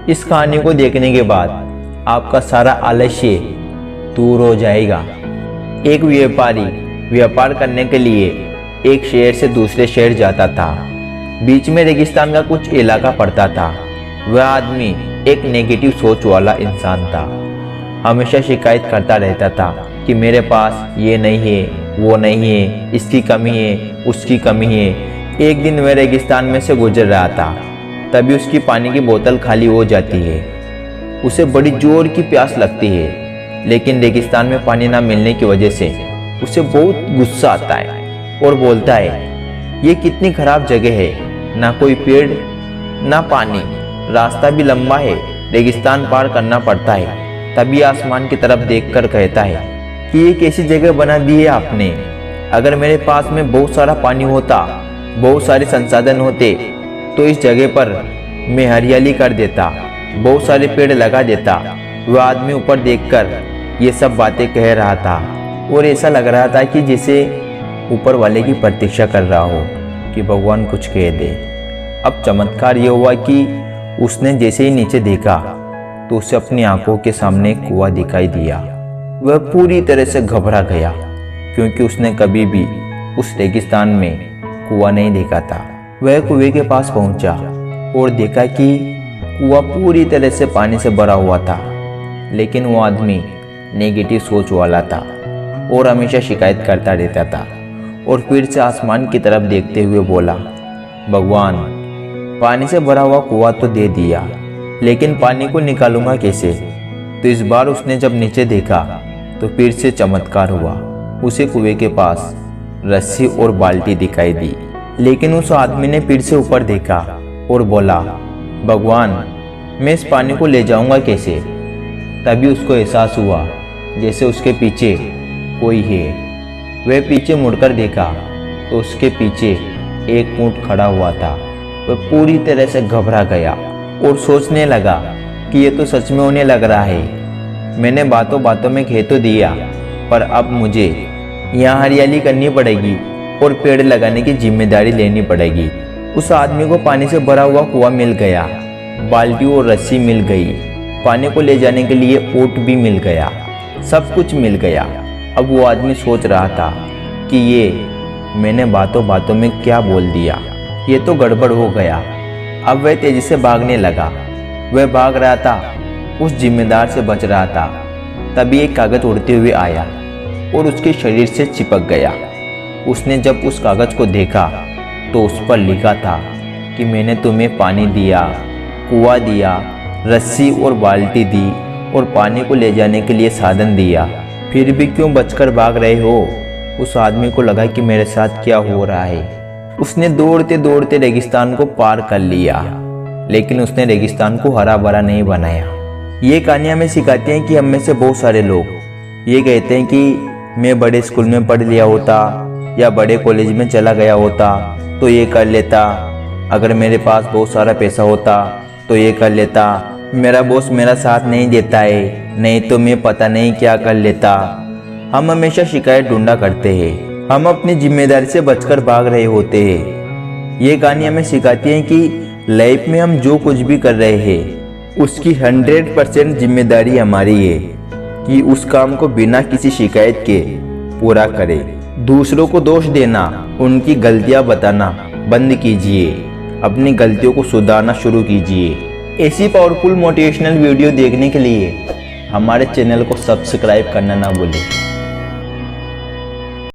इस कहानी को देखने के बाद आपका सारा आलस्य दूर हो जाएगा। एक व्यापारी व्यापार करने के लिए एक शहर से दूसरे शहर जाता था। बीच में रेगिस्तान का कुछ इलाका पड़ता था। वह आदमी एक नेगेटिव सोच वाला इंसान था। हमेशा शिकायत करता रहता था कि मेरे पास ये नहीं है, वो नहीं है, इसकी कमी है, उसकी कमी है। एक दिन वह रेगिस्तान में से गुजर रहा था, तभी उसकी पानी की बोतल खाली हो जाती है। उसे बड़ी जोर की प्यास लगती है, लेकिन रेगिस्तान में पानी ना मिलने की वजह से उसे बहुत गुस्सा आता है और बोलता है, ये कितनी खराब जगह है, ना कोई पेड़ ना पानी, रास्ता भी लंबा है, रेगिस्तान पार करना पड़ता है। तभी आसमान की तरफ देखकर कहता है कि ये कैसी जगह बना दी है आपने। अगर मेरे पास में बहुत सारा पानी होता, बहुत सारे संसाधन होते, तो इस जगह पर मैं हरियाली कर देता, बहुत सारे पेड़ लगा देता। वह आदमी ऊपर देखकर ये सब बातें कह रहा था और ऐसा लग रहा था कि जैसे ऊपर वाले की प्रतीक्षा कर रहा हो कि भगवान कुछ कह दे। अब चमत्कार ये हुआ कि उसने जैसे ही नीचे देखा तो उसे अपनी आंखों के सामने एक कुआं दिखाई दिया। वह पूरी तरह से घबरा गया, क्योंकि उसने कभी भी उस रेगिस्तान में कुआं नहीं देखा था। वह कुएं के पास पहुंचा और देखा कि कुआं पूरी तरह से पानी से भरा हुआ था, लेकिन वो आदमी नेगेटिव सोच वाला था और हमेशा शिकायत करता रहता था। और फिर से आसमान की तरफ देखते हुए बोला, भगवान, पानी से भरा हुआ कुआं तो दे दिया, लेकिन पानी को निकालूंगा कैसे? तो इस बार उसने जब नीचे देखा तो फिर से चमत्कार हुआ। उसे कुएं के पास रस्सी और बाल्टी दिखाई दी, लेकिन उस आदमी ने फिर से ऊपर देखा और बोला, भगवान, मैं इस पानी को ले जाऊंगा कैसे? तभी उसको एहसास हुआ जैसे उसके पीछे कोई है। वह पीछे मुड़कर देखा तो उसके पीछे एक ऊंट खड़ा हुआ था। वह पूरी तरह से घबरा गया और सोचने लगा कि ये तो सच में होने लग रहा है। मैंने बातों बातों में कह तो दिया, पर अब मुझे यहाँ हरियाली करनी पड़ेगी और पेड़ लगाने की जिम्मेदारी लेनी पड़ेगी। उस आदमी को पानी से भरा हुआ कुआं मिल गया, बाल्टी और रस्सी मिल गई, पानी को ले जाने के लिए ऊंट भी मिल गया, सब कुछ मिल गया। अब वो आदमी सोच रहा था कि ये मैंने बातों बातों में क्या बोल दिया, ये तो गड़बड़ हो गया। अब वह तेजी से भागने लगा। वह भाग रहा था, उस जिम्मेदार से बच रहा था। तभी एक कागज उड़ते हुए आया और उसके शरीर से चिपक गया। उसने जब उस कागज को देखा तो उस पर लिखा था कि मैंने तुम्हें पानी दिया, कुआं दिया, रस्सी और बाल्टी दी और पानी को ले जाने के लिए साधन दिया, फिर भी क्यों बचकर भाग रहे हो? उस आदमी को लगा कि मेरे साथ क्या हो रहा है। उसने दौड़ते दौड़ते रेगिस्तान को पार कर लिया, लेकिन उसने रेगिस्तान को हरा भरा नहीं बनाया। ये कहानियाँ हमें सिखाती हैं कि हम में से बहुत सारे लोग ये कहते हैं कि मैं बड़े स्कूल में पढ़ लिया होता या बड़े कॉलेज में चला गया होता तो ये कर लेता, अगर मेरे पास बहुत सारा पैसा होता तो ये कर लेता, मेरा बॉस मेरा साथ नहीं देता है, नहीं तो मैं पता नहीं क्या कर लेता। हम हमेशा शिकायत ढूंढा करते हैं, हम अपनी जिम्मेदारी से बचकर भाग रहे होते हैं। ये कहानी हमें सिखाती है कि लाइफ में हम जो कुछ भी कर रहे हैं उसकी 100% जिम्मेदारी हमारी है कि उस काम को बिना किसी शिकायत के पूरा करें। दूसरों को दोष देना, उनकी गलतियां बताना बंद कीजिए, अपनी गलतियों को सुधारना शुरू कीजिए। ऐसी पावरफुल मोटिवेशनल वीडियो देखने के लिए हमारे चैनल को सब्सक्राइब करना ना भूलें।